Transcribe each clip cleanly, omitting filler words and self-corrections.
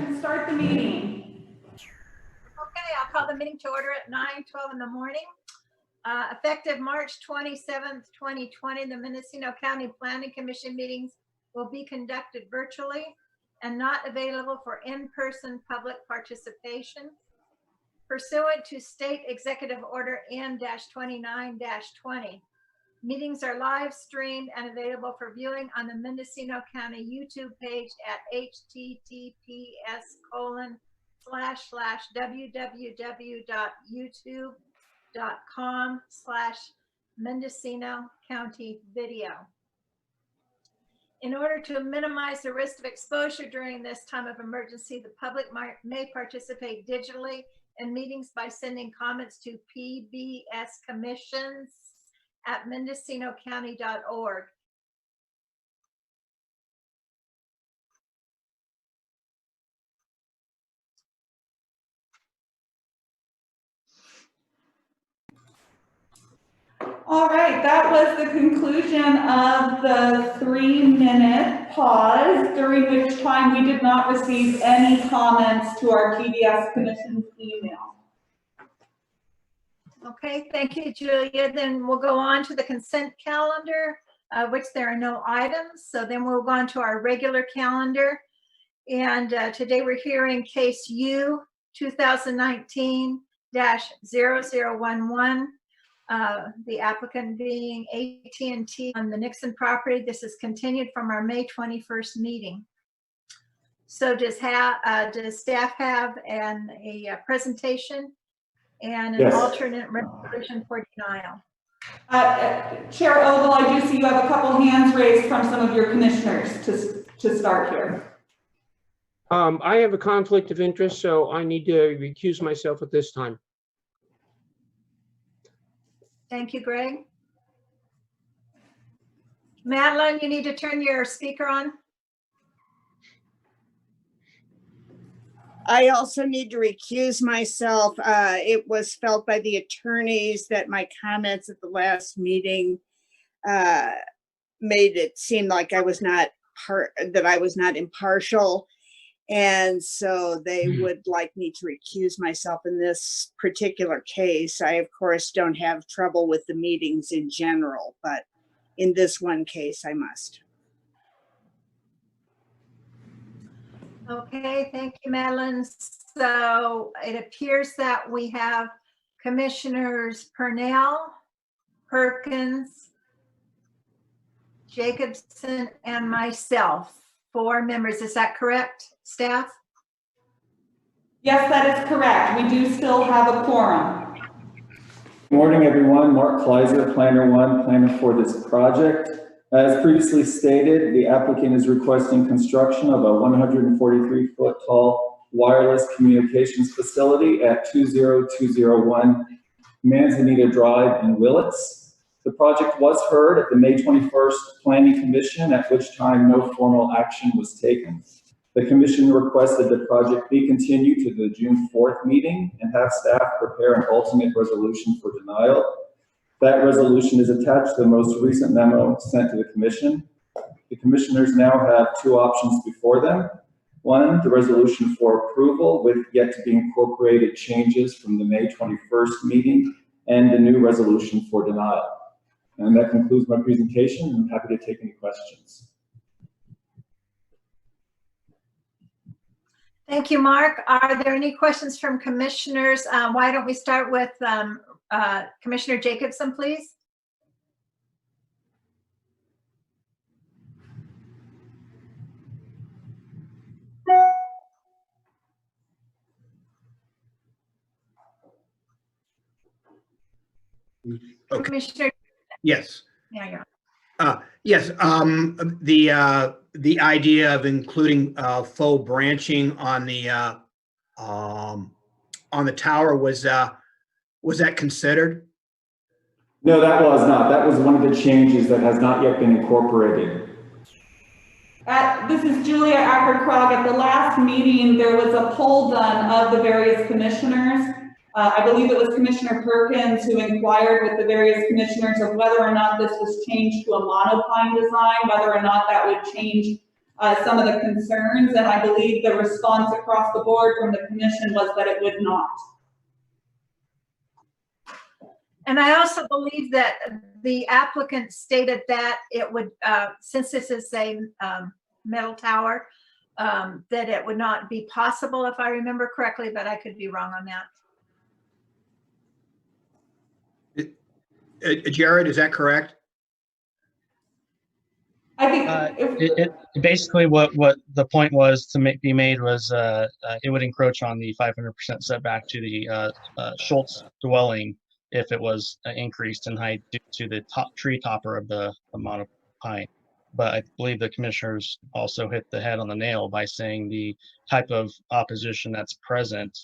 can start the meeting. Okay, I'll call the meeting to order at 9:12 in the morning. Effective March 27th, 2020, the Mendocino County Planning Commission meetings will be conducted virtually and not available for in-person public participation. Pursuant to State Executive Order N-29-20, meetings are live streamed and available for viewing on the Mendocino County YouTube page at https://www.youtube.com/Mendocino County Video. In order to minimize the risk of exposure during this time of emergency, the public may participate digitally in meetings by sending comments to pbscommissions@mendocinocounty.org. All right, that was the conclusion of the 3-minute pause, during which time we did not receive any comments to our PBS Commission's email. Okay, thank you, Julia. Then we'll go on to the consent calendar, which there are no items. So then we'll go on to our regular calendar. And today we're hearing case U 2019-0011. The applicant being AT&T on the Nixon property. This is continued from our May 21st meeting. So does staff have a presentation and an alternate resolution for denial? Chair Ogle, I do see you have a couple hands raised from some of your commissioners to start here. I have a conflict of interest, so I need to recuse myself at this time. Thank you, Greg. Madeline, you need to turn your speaker on. I also need to recuse myself. It was felt by the attorneys that my comments at the last meeting made it seem like I was not impartial. And so they would like me to recuse myself in this particular case. I, of course, don't have trouble with the meetings in general, but in this one case, I must. Okay, thank you, Madeline. So it appears that we have Commissioners Purnell, Perkins, Jacobson, and myself, 4 members. Is that correct, staff? Yes, that is correct. We do still have a quorum. Good morning, everyone. Mark Kleiser, Planner 1, planner for this project. As previously stated, the applicant is requesting construction of a 143-foot tall wireless communications facility at 20201 Manzanita Drive in Willits. The project was heard at the May 21st Planning Commission, at which time no formal action was taken. The commission requested the project be continued to the June 4th meeting and have staff prepare an ultimate resolution for denial. That resolution is attached to the most recent memo sent to the commission. The commissioners now have 2 options before them. 1, the resolution for approval with yet to be incorporated changes from the May 21st meeting, and the new resolution for denial. And that concludes my presentation. I'm happy to take any questions. Thank you, Mark. Are there any questions from commissioners? Why don't we start with Commissioner Jacobson, please? Okay. Commissioner. Yes. Yeah. Yes. The idea of including faux branching on the tower was that considered? No, that was not. That was one of the changes that has not yet been incorporated. This is Julia Acker-Krog. At the last meeting, there was a poll done of the various commissioners. I believe it was Commissioner Perkins who inquired with the various commissioners of whether or not this was changed to a monopine design, whether or not that would change some of the concerns, and I believe the response across the board from the commission was that it would not. And I also believe that the applicant stated that it would, since this is a metal tower, that it would not be possible, if I remember correctly, but I could be wrong on that. Jared, is that correct? I think Basically what the point was to be made was it would encroach on the 500% setback to the Schultz dwelling if it was increased in height due to the tree topper of the monopine. But I believe the commissioners also hit the head on the nail by saying the type of opposition that's present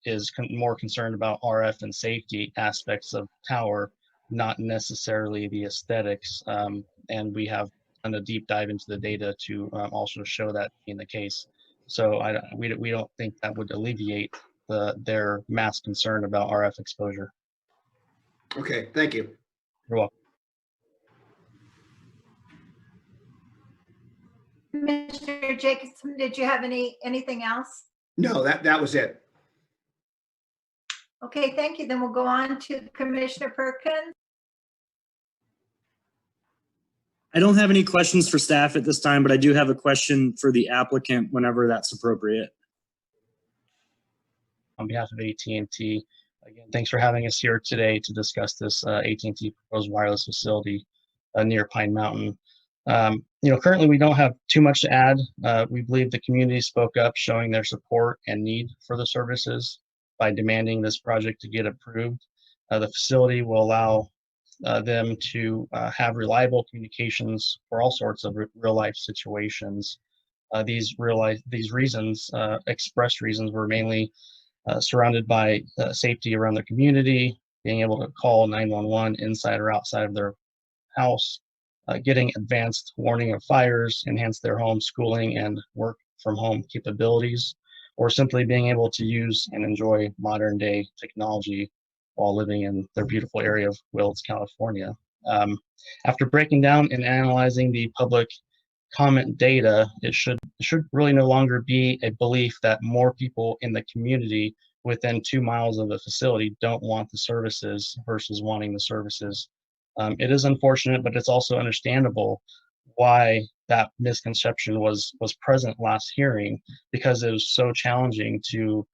is more concerned about RF and safety aspects of tower, not necessarily the aesthetics. And we have done a deep dive into the data to also show that being the case. So we don't think that would alleviate their mass concern about RF exposure. Okay, thank you. You're welcome. Commissioner Jacobson, did you have anything else? No, that was it. Okay, thank you. Then we'll go on to Commissioner Perkins. I don't have any questions for staff at this time, but I do have a question for the applicant whenever that's appropriate. On behalf of AT&T, again, thanks for having us here today to discuss this AT&T proposed wireless facility near Pine Mountain. Currently we don't have too much to add. We believe the community spoke up, showing their support and need for the services by demanding this project to get approved. The facility will allow them to have reliable communications for all sorts of real life situations. These reasons, expressed reasons, were mainly surrounded by safety around their community, being able to call 911 inside or outside of their house, getting advanced warning of fires, enhance their home schooling and work from home capabilities, or simply being able to use and enjoy modern day technology while living in their beautiful area of Willits, California. After breaking down and analyzing the public comment data, it should really no longer be a belief that more people in the community within 2 miles of the facility don't want the services versus wanting the services. It is unfortunate, but it's also understandable why that misconception was present last hearing, because it was so challenging to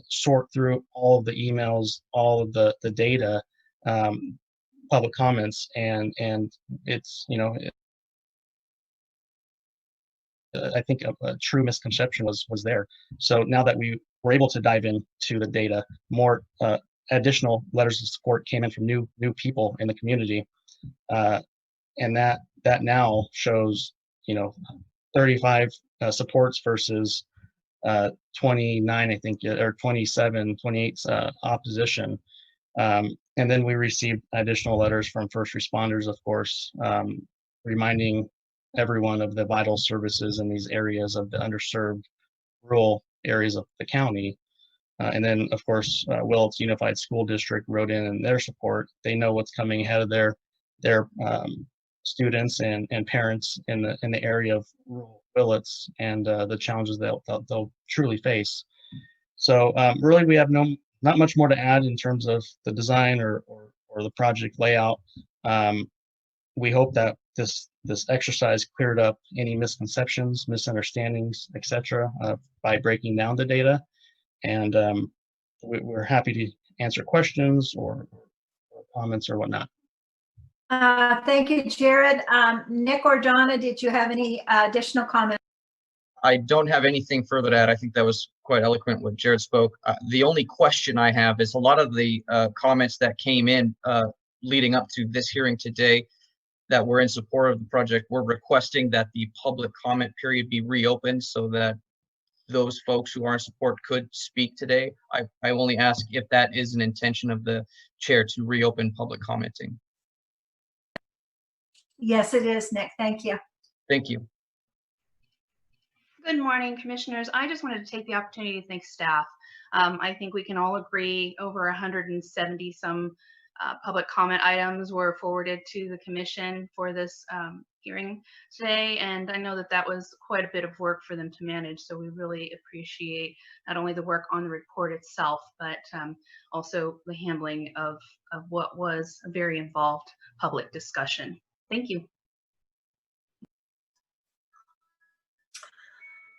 sort through all of the emails, all of the data, public comments, and it's, I think a true misconception was there. So now that we were able to dive into the data, more additional letters of support came in from new people in the community, and that now shows 35 supports versus 29, I think, or 27, 28 opposition. And then we received additional letters from first responders, of course, reminding everyone of the vital services in these areas of the underserved rural areas of the county. And then, of course, Willits Unified School District wrote in their support. They know what's coming ahead of their students and parents in the area of rural Willits, and the challenges they'll truly face. So really, we have not much more to add in terms of the design or the project layout. We hope that this exercise cleared up any misconceptions, misunderstandings, etc., by breaking down the data. And we're happy to answer questions or comments or whatnot. Thank you, Jared. Nick or Donna, did you have any additional comments? I don't have anything further to add. I think that was quite eloquent when Jared spoke. The only question I have is a lot of the comments that came in leading up to this hearing today that were in support of the project were requesting that the public comment period be reopened so that those folks who are in support could speak today. I only ask if that is an intention of the chair to reopen public commenting. Yes, it is, Nick. Thank you. Thank you. Good morning, commissioners. I just wanted to take the opportunity to thank staff. I think we can all agree over 170 some public comment items were forwarded to the commission for this hearing today. And I know that that was quite a bit of work for them to manage. So we really appreciate not only the work on the report itself, but also the handling of what was a very involved public discussion. Thank you.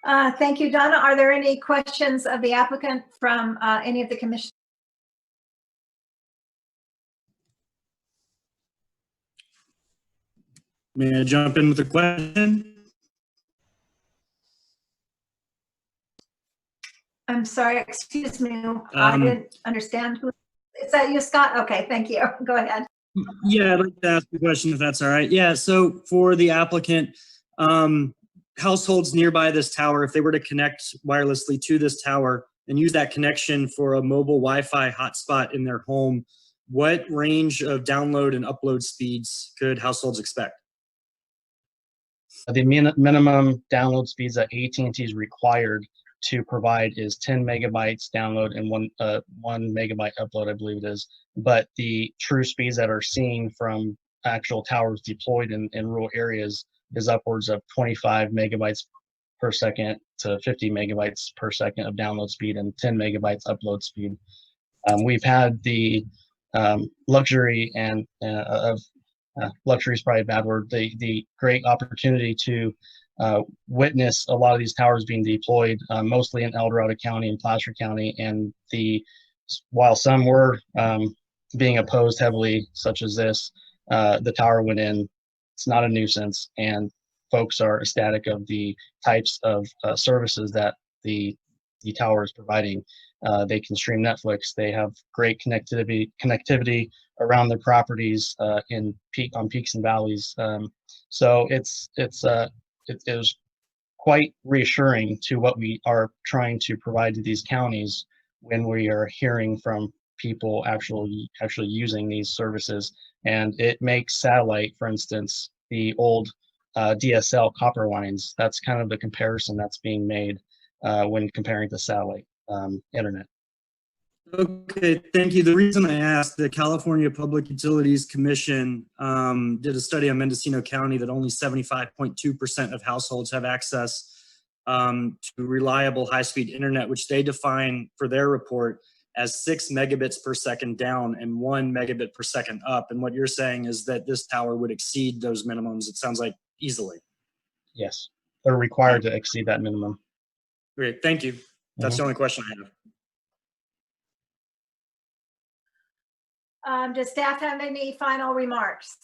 Thank you, Donna. Are there any questions of the applicant from any of the commission? May I jump in with a question? I'm sorry, excuse me. I didn't understand who. Is that you, Scott? Okay, thank you. Go ahead. Yeah, I'd like to ask a question if that's all right. Yeah, so for the applicant, households nearby this tower, if they were to connect wirelessly to this tower and use that connection for a mobile Wi-Fi hotspot in their home, what range of download and upload speeds could households expect? The minimum download speeds that AT&T is required to provide is 10 megabytes download and 1 megabyte upload, I believe it is. But the true speeds that are seen from actual towers deployed in rural areas is upwards of 25 megabytes per second to 50 megabytes per second of download speed and 10 megabytes upload speed. We've had the luxury and luxury is probably a bad word, the great opportunity to witness a lot of these towers being deployed, mostly in El Dorado County and Placer County. And while some were being opposed heavily, such as this, the tower went in. It's not a nuisance, and folks are ecstatic of the types of services that the tower is providing. They can stream Netflix. They have great connectivity around their properties on peaks and valleys. So it is quite reassuring to what we are trying to provide to these counties when we are hearing from people actually using these services. And it makes satellite, for instance, the old DSL copper lines. That's kind of the comparison that's being made when comparing to satellite internet. Okay, thank you. The reason I asked, the California Public Utilities Commission did a study on Mendocino County that only 75.2% of households have access to reliable high-speed internet, which they define for their report as 6 megabits per second down and 1 megabit per second up. And what you're saying is that this tower would exceed those minimums, it sounds like, easily. Yes, they're required to exceed that minimum. Great, thank you. That's the only question I have. Does staff have any final remarks?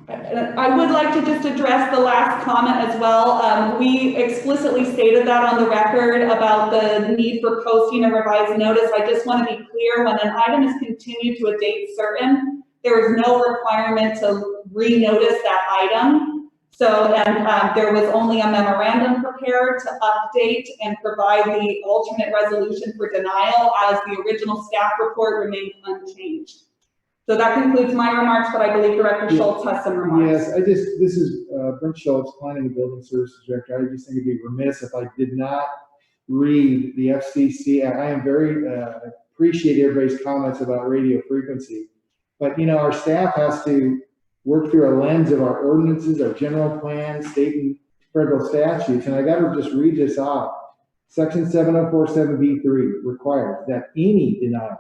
I would like to just address the last comment as well. We explicitly stated that on the record about the need for posting a revised notice. I just want to be clear, when an item is continued to a date certain, there is no requirement to renotice that item. So, and there was only a memorandum prepared to update and provide the alternate resolution for denial, as the original staff report remained unchanged. So that concludes my remarks, but I believe Director Schultz has some remarks. Yes, this is Brent Schultz, Planning and Building Services Director. I just think it'd be remiss if I did not read the FCC. I am very appreciate everybody's comments about radio frequency, but you know, our staff has to work through a lens of our ordinances, our general plans, state and federal statutes, and I got to just read this off. Section 7047B3 requires that any denial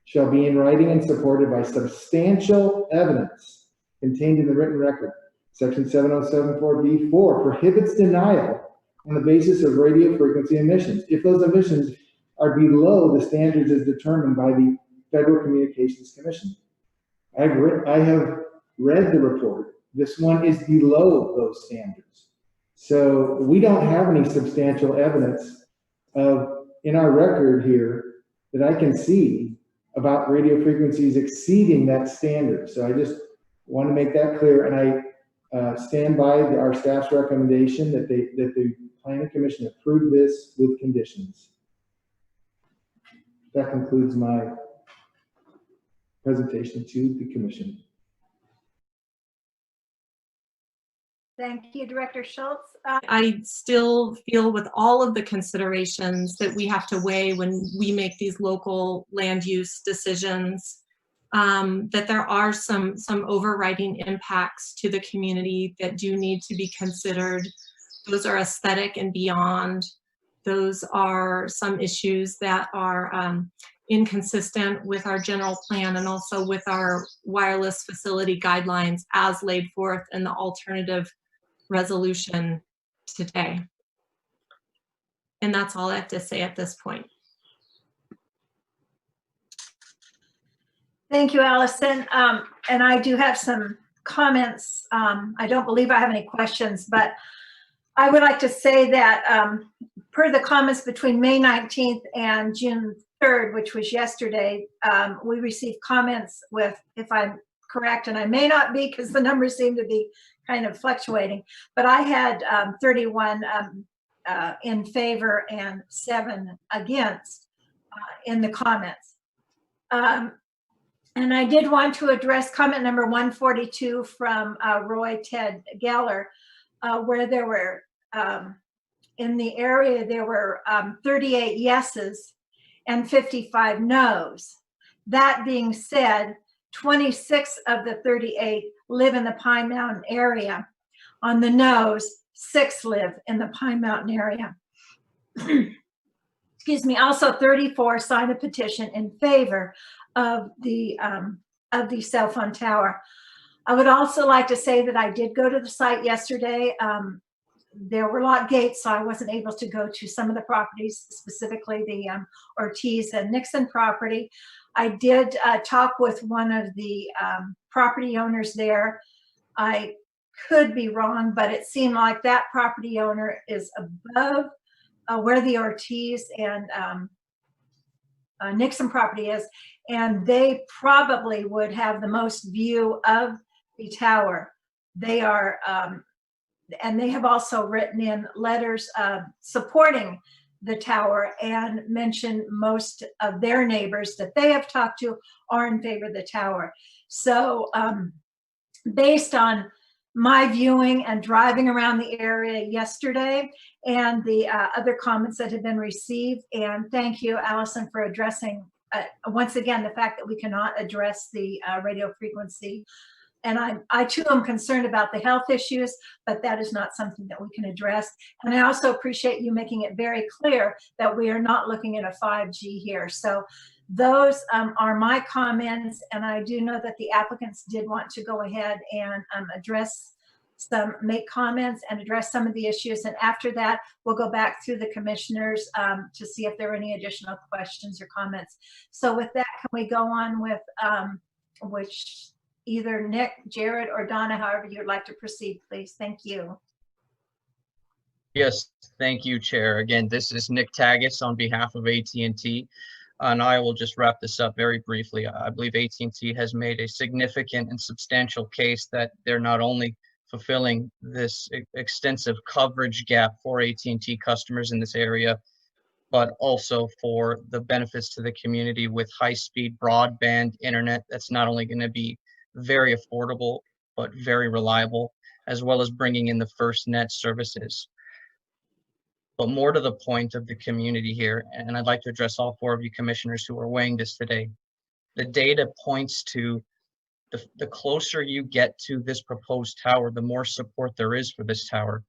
shall be in writing and supported by substantial evidence contained in the written record. Section 7074B4 prohibits denial on the basis of radio frequency emissions if those emissions are below the standards as determined by the Federal Communications Commission. I have read the report. This one is below those standards. So we don't have any substantial evidence in our record here that I can see about radio frequencies exceeding that standard. So I just want to make that clear, and I stand by our staff's recommendation that the Planning Commission approve this with conditions. That concludes my presentation to the Commission. Thank you, Director Schultz. I still feel with all of the considerations that we have to weigh when we make these local land use decisions, that there are some overriding impacts to the community that do need to be considered. Those are aesthetic and beyond. Those are some issues that are inconsistent with our general plan and also with our wireless facility guidelines as laid forth in the alternative resolution today. And that's all I have to say at this point. Thank you, Allison. And I do have some comments. I don't believe I have any questions, but I would like to say that per the comments between May 19th and June 3rd, which was yesterday, we received comments with, if I'm correct, and I may not be because the numbers seem to be kind of fluctuating, but I had 31 in favor and 7 against in the comments. And I did want to address comment number 142 from Roy Ted Geller, where there were, in the area, there were 38 yeses and 55 noes. That being said, 26 of the 38 live in the Pine Mountain area. On the noes, 6 live in the Pine Mountain area. Excuse me. Also, 34 signed a petition in favor of the cell phone tower. I would also like to say that I did go to the site yesterday. There were locked gates, so I wasn't able to go to some of the properties, specifically the Ortiz and Nixon property. I did talk with one of the property owners there. I could be wrong, but it seemed like that property owner is above where the Ortiz and Nixon property is, and they probably would have the most view of the tower. They are, and they have also written in letters supporting the tower and mentioned most of their neighbors that they have talked to are in favor of the tower. So based on my viewing and driving around the area yesterday and the other comments that have been received, and thank you, Allison, for addressing once again the fact that we cannot address the radio frequency. And I too am concerned about the health issues, but that is not something that we can address. And I also appreciate you making it very clear that we are not looking at a 5G here. So those are my comments, and I do know that the applicants did want to go ahead and make comments and address some of the issues. And after that, we'll go back through the commissioners to see if there are any additional questions or comments. So with that, can we go on with which either Nick, Jared, or Donna, however you'd like to proceed, please. Thank you. Yes, thank you, Chair. Again, this is Nick Taggis on behalf of AT&T, and I will just wrap this up very briefly. I believe AT&T has made a significant and substantial case that they're not only fulfilling this extensive coverage gap for AT&T customers in this area, but also for the benefits to the community with high-speed broadband internet that's not only going to be very affordable, but very reliable, as well as bringing in the FirstNet services. But more to the point of the community here, and I'd like to address all 4 of you commissioners who are weighing this today. The data points to the closer you get to this proposed tower, the more support there is for this tower.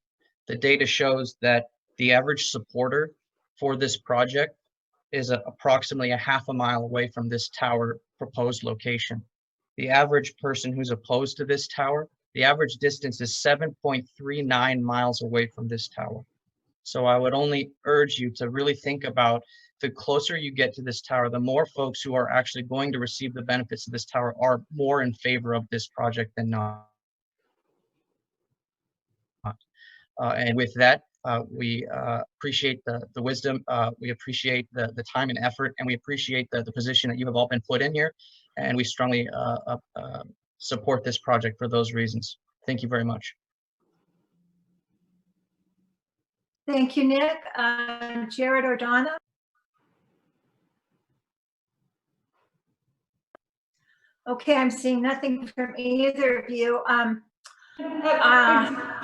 The data shows that the average supporter for this project is approximately a half a mile away from this tower proposed location. The average person who's opposed to this tower, the average distance is 7.39 miles away from this tower. So I would only urge you to really think about the closer you get to this tower, the more folks who are actually going to receive the benefits of this tower are more in favor of this project than not. And with that, we appreciate the wisdom, we appreciate the time and effort, and we appreciate the position that you have all been put in here. And we strongly support this project for those reasons. Thank you very much. Thank you, Nick. Jared or Donna? Okay, I'm seeing nothing from either of you.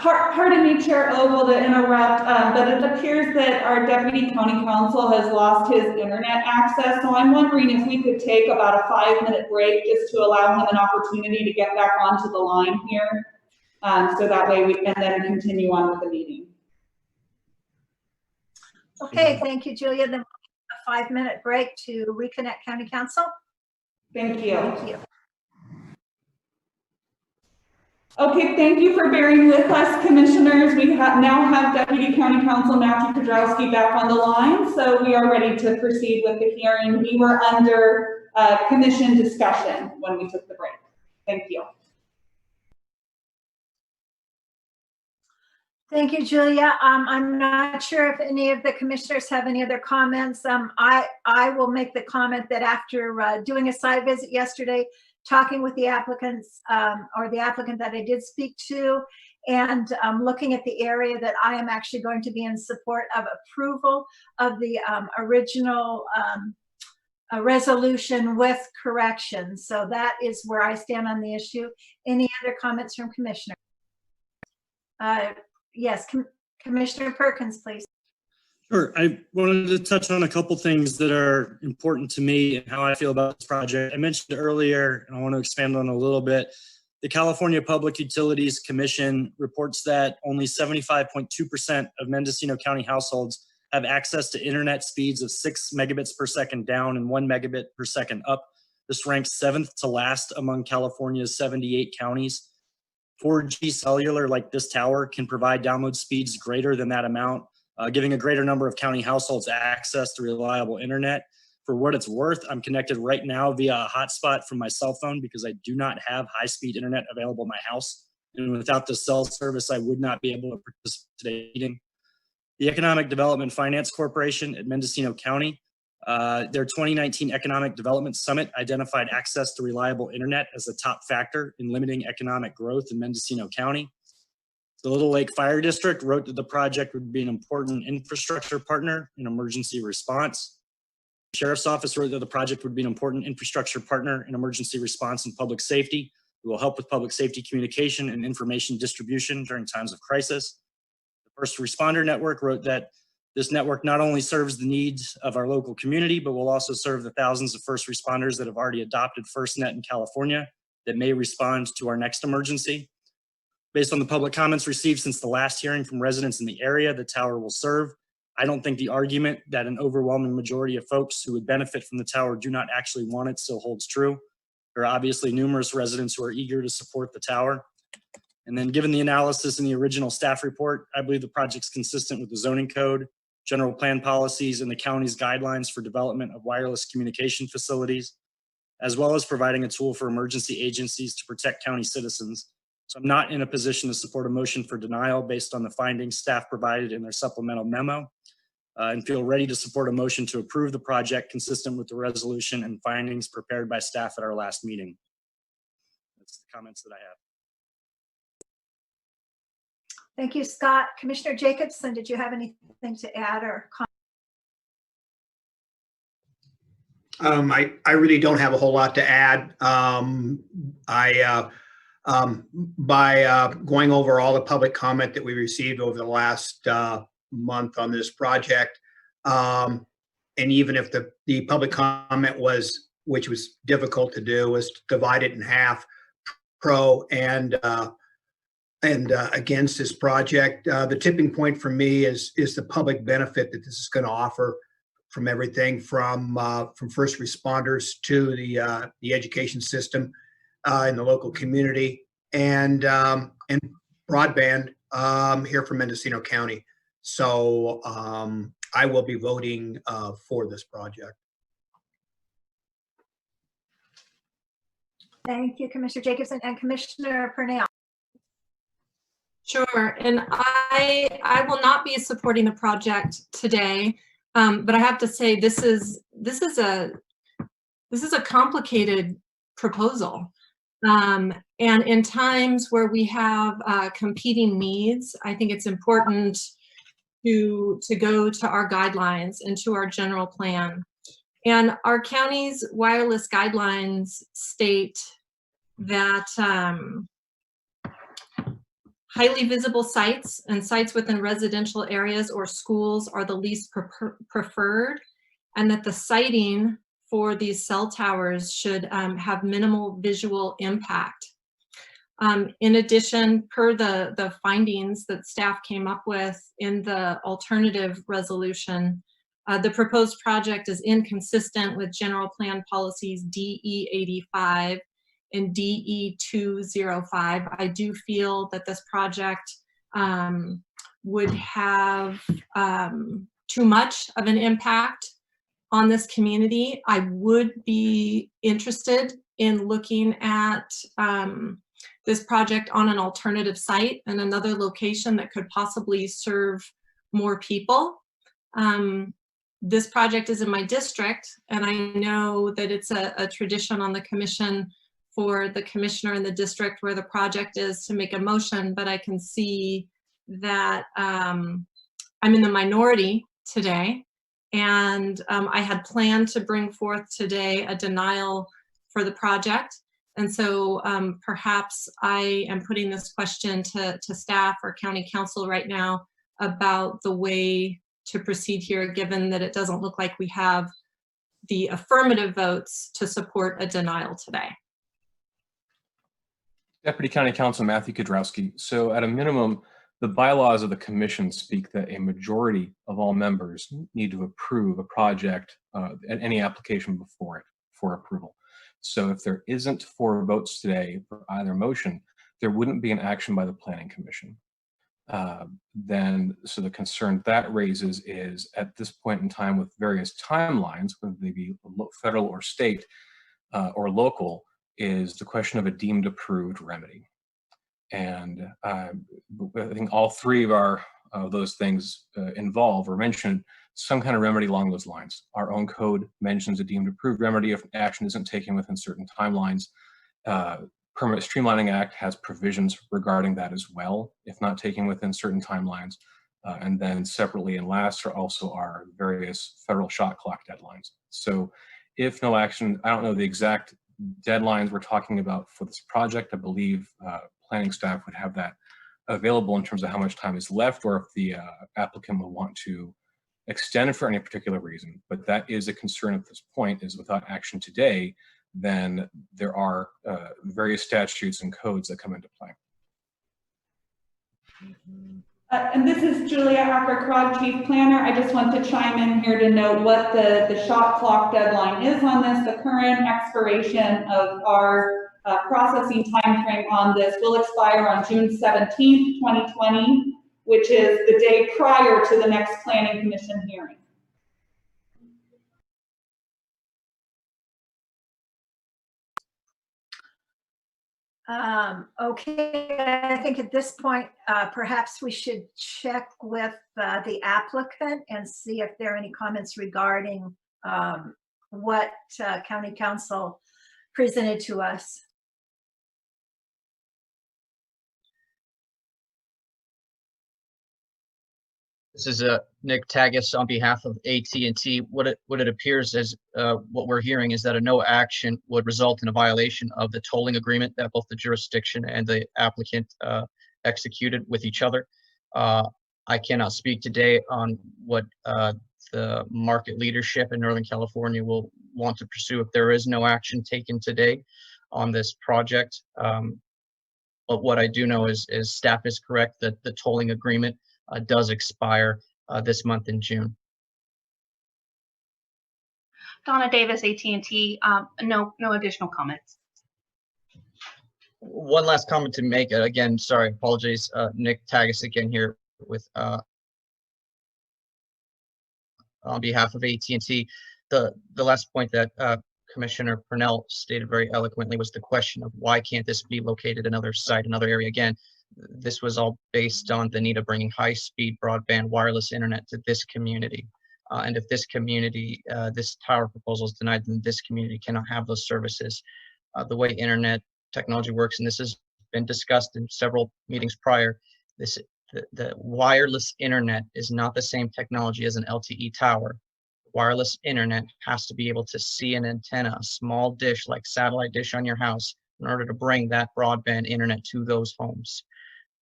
Pardon me, Chair Ogle, to interrupt, but it appears that our Deputy County Counsel has lost his internet access, so I'm wondering if we could take about a 5-minute break just to allow him an opportunity to get back onto the line here, so that way we can then continue on with the meeting. Okay, thank you, Julia. Then a 5-minute break to reconnect County Council. Thank you. Thank you. Okay, thank you for bearing with us, commissioners. We now have Deputy County Counsel Matthew Kudrowski back on the line, so we are ready to proceed with the hearing. We were under commission discussion when we took the break. Thank you. Thank you, Julia. I'm not sure if any of the commissioners have any other comments. I will make the comment that after doing a site visit yesterday, talking with the applicants or the applicant that I did speak to, and looking at the area, that I am actually going to be in support of approval of the original resolution with corrections. So that is where I stand on the issue. Any other comments from commissioners? Yes, Commissioner Perkins, please. Sure. I wanted to touch on a couple things that are important to me and how I feel about this project. I mentioned earlier, and I want to expand on a little bit. The California Public Utilities Commission reports that only 75.2% of Mendocino County households have access to internet speeds of 6 megabits per second down and 1 megabit per second up. This ranks 7th to last among California's 78 counties. 4G cellular, like this tower, can provide download speeds greater than that amount, giving a greater number of county households access to reliable internet. For what it's worth, I'm connected right now via a hotspot from my cell phone because I do not have high-speed internet available in my house. And without the cell service, I would not be able to participate in the meeting. The Economic Development Finance Corporation at Mendocino County, their 2019 Economic Development Summit identified access to reliable internet as a top factor in limiting economic growth in Mendocino County. The Little Lake Fire District wrote that the project would be an important infrastructure partner in emergency response. The Sheriff's Office wrote that the project would be an important infrastructure partner in emergency response and public safety. It will help with public safety communication and information distribution during times of crisis. The First Responder Network wrote that this network not only serves the needs of our local community, but will also serve the thousands of first responders that have already adopted FirstNet in California that may respond to our next emergency. Based on the public comments received since the last hearing from residents in the area the tower will serve, I don't think the argument that an overwhelming majority of folks who would benefit from the tower do not actually want it still holds true. There are obviously numerous residents who are eager to support the tower. And then given the analysis in the original staff report, I believe the project's consistent with the zoning code, general plan policies, and the county's guidelines for development of wireless communication facilities, as well as providing a tool for emergency agencies to protect county citizens. So I'm not in a position to support a motion for denial based on the findings staff provided in their supplemental memo, and feel ready to support a motion to approve the project consistent with the resolution and findings prepared by staff at our last meeting. That's the comments that I have. Thank you, Scott. Commissioner Jacobson, did you have anything to add or I really don't have a whole lot to add. By going over all the public comment that we received over the last month on this project, and even if the public comment was, which was difficult to do, was divided in half, pro and against this project. The tipping point for me is the public benefit that this is going to offer, from everything from first responders to the education system in the local community, and broadband here from Mendocino County. So I will be voting for this project. Thank you, Commissioner Jacobson. And Commissioner Purnell. Sure, and I will not be supporting the project today, but I have to say this is a complicated proposal, and in times where we have competing needs, I think it's important to go to our guidelines and to our general plan. And our county's wireless guidelines state that Highly visible sites and sites within residential areas or schools are the least preferred, and that the siting for these cell towers should have minimal visual impact. In addition, per the findings that staff came up with in the alternative resolution, the proposed project is inconsistent with general plan policies DE 85 and DE 205. I do feel that this project would have too much of an impact on this community. I would be interested in looking at this project on an alternative site and another location that could possibly serve more people. This project is in my district, and I know that it's a tradition on the commission for the commissioner in the district where the project is to make a motion, but I can see that I'm in the minority today, and I had planned to bring forth today a denial for the project. And so perhaps I am putting this question to staff or county council right now about the way to proceed here, given that it doesn't look like we have the affirmative votes to support a denial today. Deputy County Counsel Matthew Kudrowski. So at a minimum, the bylaws of the commission speak that a majority of all members need to approve a project and any application before it for approval. So if there isn't 4 votes today for either motion, there wouldn't be an action by the Planning Commission. So the concern that raises is at this point in time with various timelines, whether they be federal or state or local, is the question of a deemed approved remedy. And I think all 3 of those things involve or mention some kind of remedy along those lines. Our own code mentions a deemed approved remedy if action isn't taken within certain timelines. Permit Streamlining Act has provisions regarding that as well, if not taken within certain timelines. And then separately and last are also our various federal shot clock deadlines. So if no action, I don't know the exact deadlines we're talking about for this project. I believe planning staff would have that available in terms of how much time is left or if the applicant will want to extend it for any particular reason. But that is a concern at this point, is without action today, then there are various statutes and codes that come into play. And this is Julia Acker-Krog, Chief Planner. I just want to chime in here to note what the shot clock deadline is on this. The current expiration of our processing timeframe on this will expire on June 17th, 2020, which is the day prior to the next Planning Commission hearing. Okay, I think at this point, perhaps we should check with the applicant and see if there are any comments regarding what County Council presented to us. This is Nick Taggis on behalf of AT&T. What it appears as what we're hearing is that a no action would result in a violation of the tolling agreement that both the jurisdiction and the applicant executed with each other. I cannot speak today on what the market leadership in Northern California will want to pursue if there is no action taken today on this project. But what I do know is staff is correct that the tolling agreement does expire this month in June. Donna Davis, AT&T. No additional comments. One last comment to make. Again, sorry, apologies. Nick Taggis again here with on behalf of AT&T. The last point that Commissioner Purnell stated very eloquently was the question of why can't this be located another site, another area. Again, this was all based on the need of bringing high-speed broadband wireless internet to this community. And if this community, this tower proposal is denied, then this community cannot have those services. The way internet technology works, and this has been discussed in several meetings prior, the wireless internet is not the same technology as an LTE tower. Wireless internet has to be able to see an antenna, a small dish like satellite dish on your house, in order to bring that broadband internet to those homes.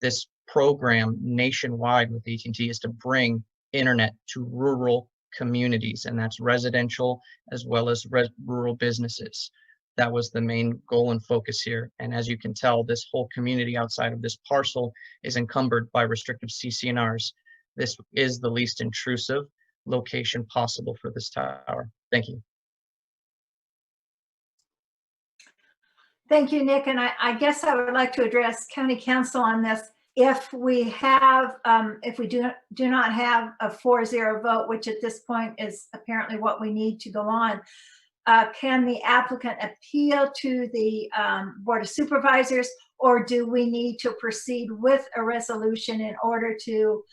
This program nationwide with AT&T is to bring internet to rural communities, and that's residential as well as rural businesses. That was the main goal and focus here. And as you can tell, this whole community outside of this parcel is encumbered by restrictive CC&Rs. This is the least intrusive location possible for this tower. Thank you. Thank you, Nick. And I guess I would like to address County Council on this. If we have, if we do not have a 4-0 vote, which at this point is apparently what we need to go on, can the applicant appeal to the Board of Supervisors, or do we need to proceed with a resolution in order to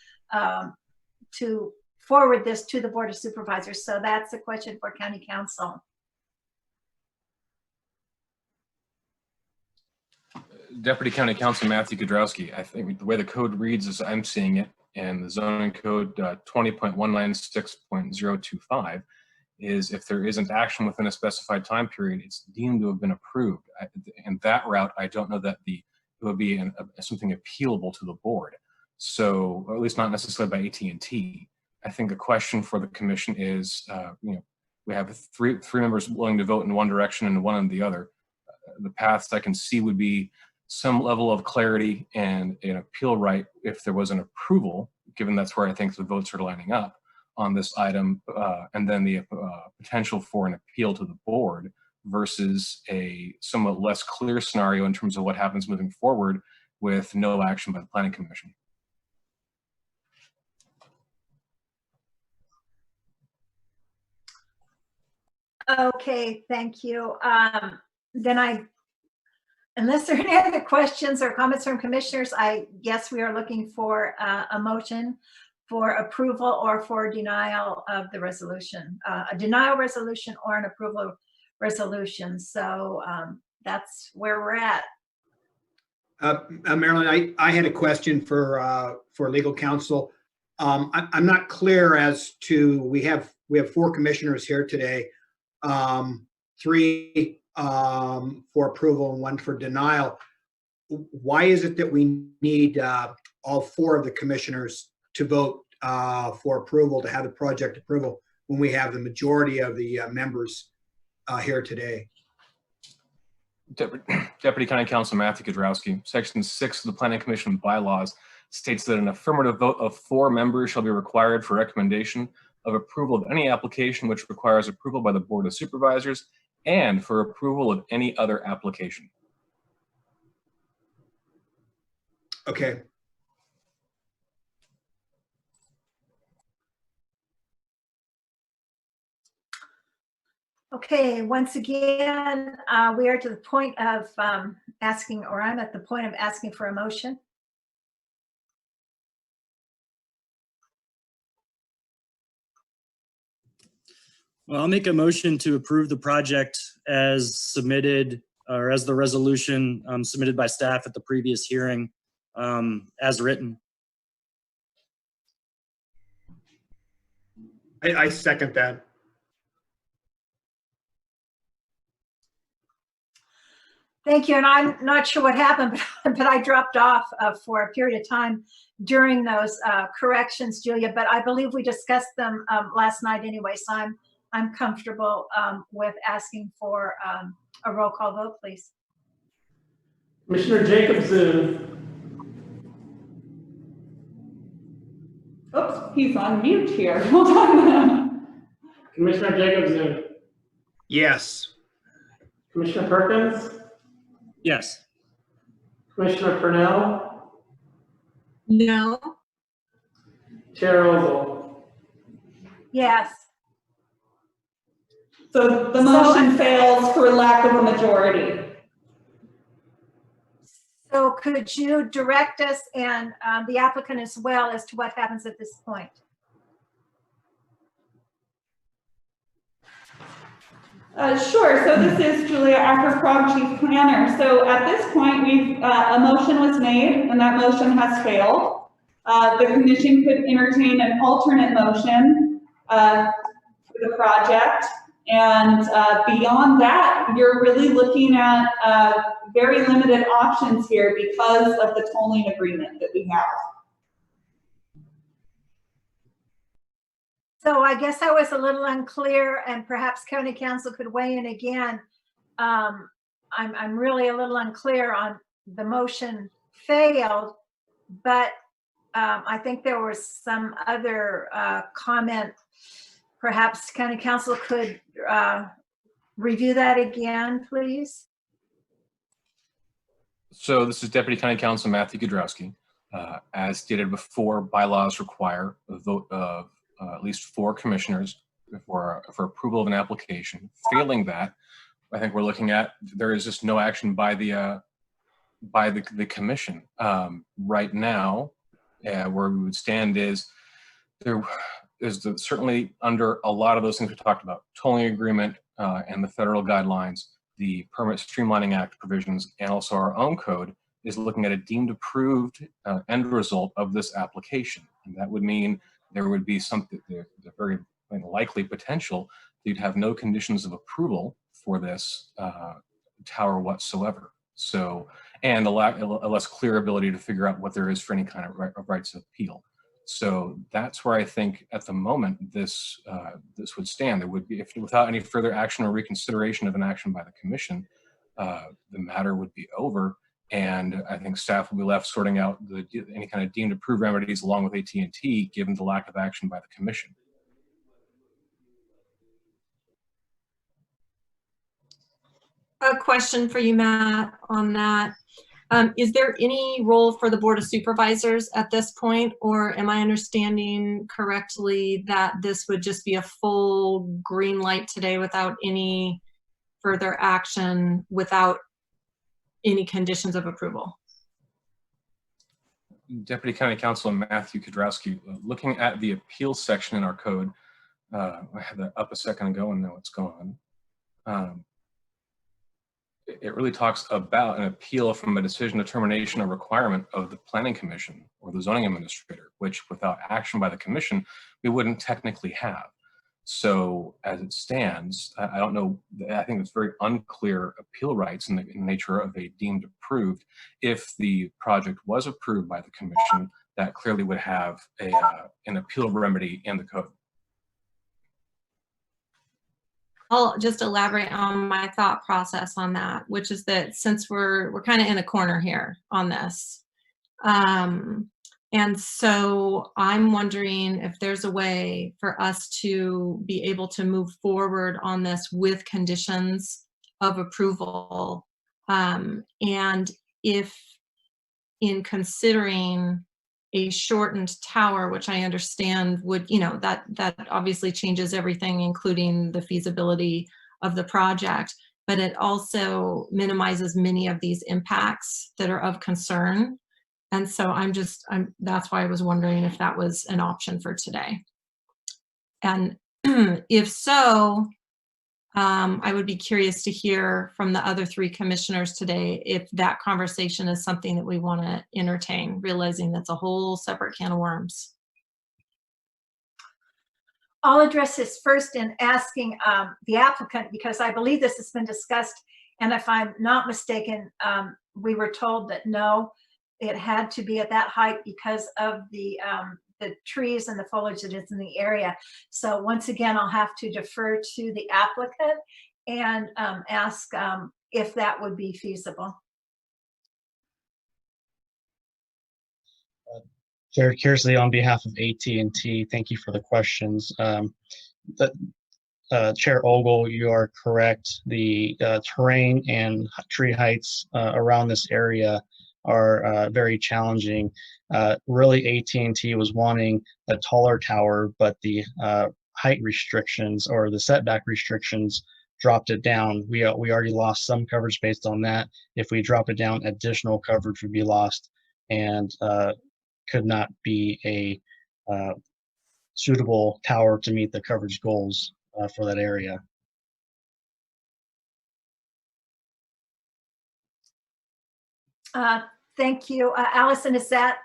forward this to the Board of Supervisors? So that's a question for County Council. Deputy County Counsel Matthew Kudrowski, I think the way the code reads as I'm seeing it, and the zoning code 20.196.025 is if there isn't action within a specified time period, it's deemed to have been approved. And that route, I don't know that it would be something appealable to the board. So, or at least not necessarily by AT&T. I think the question for the commission is, we have three members willing to vote in one direction and one in the other. The paths I can see would be some level of clarity and an appeal right if there was an approval, given that's where I think the votes are lining up on this item, and then the potential for an appeal to the board versus a somewhat less clear scenario in terms of what happens moving forward with no action by the Planning Commission. Okay, thank you. Then unless there are any other questions or comments from commissioners, I guess we are looking for a motion for approval or for denial of the resolution, a denial resolution or an approval resolution. So that's where we're at. Marilyn, I had a question for legal counsel. I'm not clear as to, we have 4 commissioners here today, 3 for approval and 1 for denial. Why is it that we need all 4 of the commissioners to vote for approval, to have the project approval, when we have the majority of the members here today? Deputy County Counsel Matthew Kudrowski, Section 6 of the Planning Commission bylaws states that an affirmative vote of 4 members shall be required for recommendation of approval of any application which requires approval by the Board of Supervisors and for approval of any other application. Okay. Okay, once again, we are to the point of asking, or I'm at the point of asking for a motion. Well, I'll make a motion to approve the project as submitted, or as the resolution submitted by staff at the previous hearing, as written. I second that. Thank you, and I'm not sure what happened, but I dropped off for a period of time during those corrections, Julia, but I believe we discussed them last night anyway, so I'm comfortable with asking for a roll call vote, please. Commissioner Jacobson. Oops, he's on mute here. Hold on. Commissioner Jacobson. Yes. Commissioner Perkins. Yes. Commissioner Purnell. No. Chair Ogle. Yes. So the motion fails for lack of a majority. So could you direct us and the applicant as well as to what happens at this point? Sure. So this is Julia Ackerkrog, Chief Planner. So at this point, a motion was made, and that motion has failed. The commission could entertain an alternate motion for the project. And beyond that, you're really looking at very limited options here because of the tolling agreement that we have. So I guess I was a little unclear, and perhaps County Council could weigh in again. I'm really a little unclear on the motion failed, but I think there was some other comment. Perhaps County Council could review that again, please. So this is Deputy County Council Matthew Kudrowski. As stated before, bylaws require a vote of at least 4 commissioners for approval of an application. Failing that, I think we're looking at, there is just no action by the commission. Right now, where we would stand is there is certainly under a lot of those things we talked about, tolling agreement and the federal guidelines, the Permit Streamlining Act provisions, and also our own code is looking at a deemed approved end result of this application. And that would mean there would be something, the very likely potential that you'd have no conditions of approval for this tower whatsoever. So, and a less clear ability to figure out what there is for any kind of rights of appeal. So that's where I think at the moment this would stand. There would be, if without any further action or reconsideration of an action by the commission, the matter would be over. And I think staff will be left sorting out any kind of deemed approved remedies along with AT&T, given the lack of action by the commission. A question for you, Matt, on that. Is there any role for the Board of Supervisors at this point, or am I understanding correctly that this would just be a full green light today without any further action, without any conditions of approval? Deputy County Council Matthew Kudrowski, looking at the appeals section in our code, I had that up a second ago and now it's gone. It really talks about an appeal from a decision, determination, or requirement of the Planning Commission or the zoning administrator, which without action by the commission, we wouldn't technically have. So as it stands, I don't know, I think it's very unclear appeal rights in the nature of a deemed approved. If the project was approved by the commission, that clearly would have an appeal remedy in the code. I'll just elaborate on my thought process on that, which is that since we're kind of in a corner here on this. And so I'm wondering if there's a way for us to be able to move forward on this with conditions of approval. And if in considering a shortened tower, which I understand would, you know, that obviously changes everything, including the feasibility of the project, but it also minimizes many of these impacts that are of concern. And so that's why I was wondering if that was an option for today. And if so, I would be curious to hear from the other 3 commissioners today if that conversation is something that we want to entertain, realizing that's a whole separate can of worms. I'll address this first in asking the applicant, because I believe this has been discussed, and if I'm not mistaken, we were told that no, it had to be at that height because of the trees and the foliage that is in the area. So once again, I'll have to defer to the applicant and ask if that would be feasible. Jared Kearsley on behalf of AT&T, thank you for the questions. Chair Ogle, you are correct. The terrain and tree heights around this area are very challenging. Really, AT&T was wanting a taller tower, but the height restrictions or the setback restrictions dropped it down. We already lost some coverage based on that. If we drop it down, additional coverage would be lost and could not be a suitable tower to meet the coverage goals for that area. Thank you. Allison, does that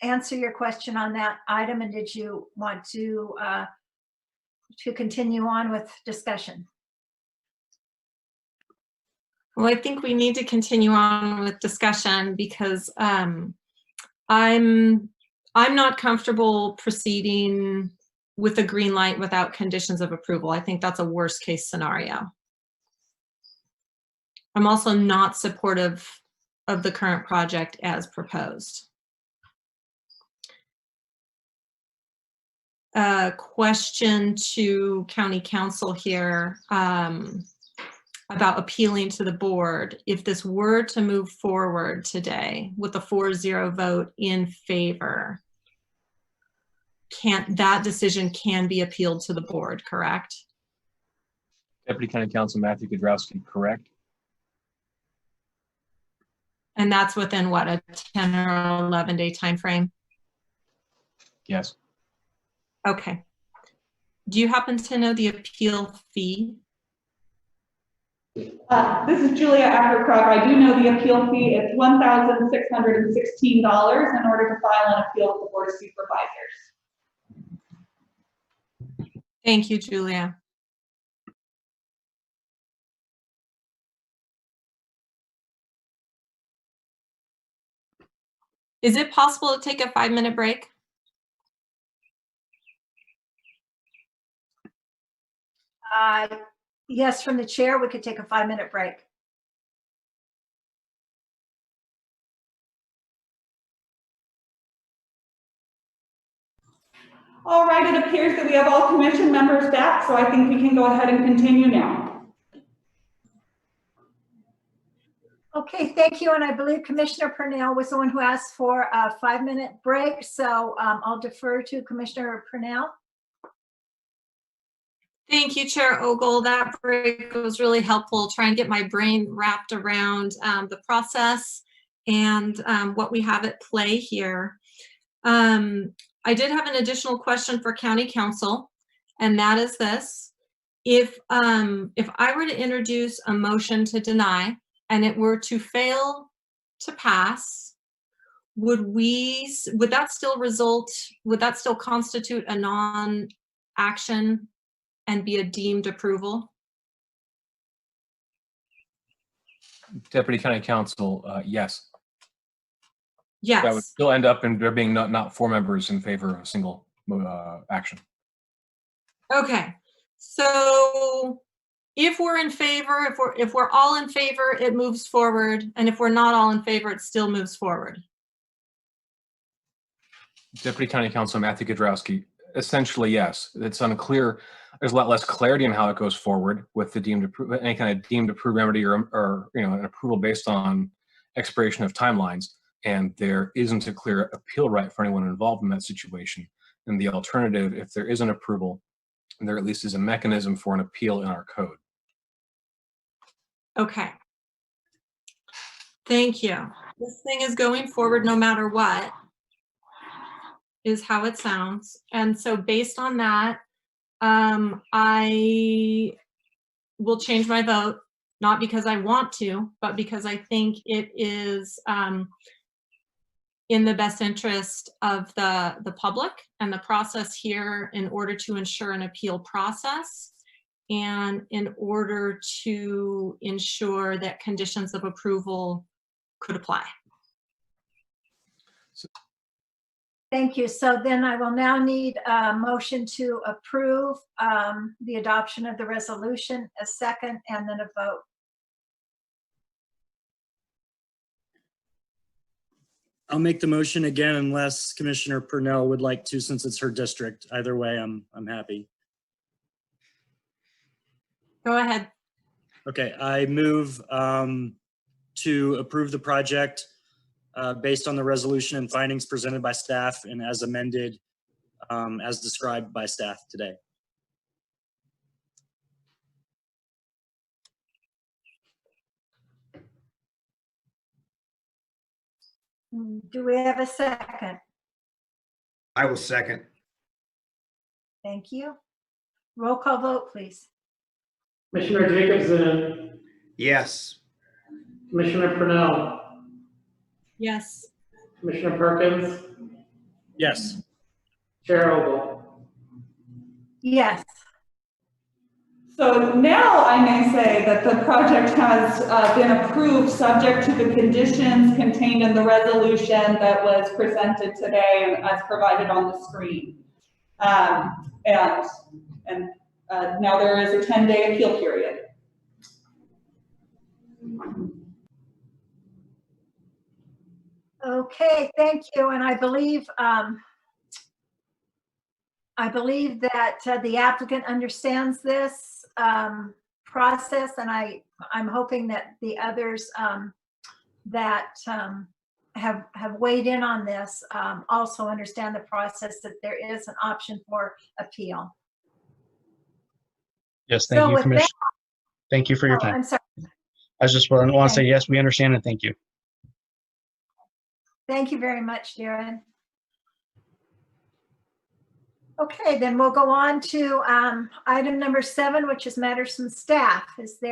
answer your question on that item? And did you want to to continue on with discussion? Well, I think we need to continue on with discussion because I'm not comfortable proceeding with a green light without conditions of approval. I think that's a worst case scenario. I'm also not supportive of the current project as proposed. Question to County Council here. About appealing to the board. If this were to move forward today with a 4-0 vote in favor, that decision can be appealed to the board, correct? Deputy County Counsel Matthew Kudrowski, correct? And that's within what, a 10 or 11 day time frame? Yes. Okay. Do you happen to know the appeal fee? This is Julia Ackercroft. I do know the appeal fee. It's $1,616 in order to file an appeal with the Board of Supervisors. Thank you, Julia. Is it possible to take a 5-minute break? Yes, from the chair, we could take a 5-minute break. All right, it appears that we have all commission members back, so I think we can go ahead and continue now. Okay, thank you. And I believe Commissioner Purnell was the one who asked for a 5-minute break. So I'll defer to Commissioner Purnell. Thank you, Chair Ogle. That break was really helpful, trying to get my brain wrapped around the process and what we have at play here. I did have an additional question for County Council, and that is this. If I were to introduce a motion to deny and it were to fail to pass, would that still constitute a non-action and be a deemed approval? Deputy County Counsel, yes. Yes. That would still end up in there being not 4 members in favor of a single action. Okay. So if we're in favor, if we're all in favor, it moves forward, and if we're not all in favor, it still moves forward. Deputy County Counsel Matthew Kudrowski, essentially yes. It's unclear. There's a lot less clarity on how it goes forward with the any kind of deemed approved remedy or an approval based on expiration of timelines, and there isn't a clear appeal right for anyone involved in that situation. And the alternative, if there is an approval, there at least is a mechanism for an appeal in our code. Okay. Thank you. This thing is going forward no matter what, is how it sounds. And so based on that, I will change my vote, not because I want to, but because I think it is in the best interest of the public and the process here in order to ensure an appeal process and in order to ensure that conditions of approval could apply. Thank you. So then I will now need a motion to approve the adoption of the resolution, a second, and then a vote. I'll make the motion again unless Commissioner Purnell would like to, since it's her district. Either way, I'm happy. Go ahead. Okay, I move to approve the project based on the resolution and findings presented by staff and as amended, as described by staff today. Do we have a second? I will second. Thank you. Roll call vote, please. Commissioner Jacobson, Yes. Commissioner Purnell, Yes. Commissioner Perkins, Yes. Chair Ogle. Yes. So now I may say that the project has been approved subject to the conditions contained in the resolution that was presented today and as provided on the screen. Now there is a 10-day appeal period. Okay, thank you. And I believe that the applicant understands this process, and I'm hoping that the others that have weighed in on this also understand the process, that there is an option for appeal. Yes, thank So you, with Commissioner. that, Thank you for your oh, time. I'm sorry. I just want to say, Thank yes, we understand and thank you. Thank you very much, Darren. Okay, then we'll go on to item number 7, which is matters from staff. Is there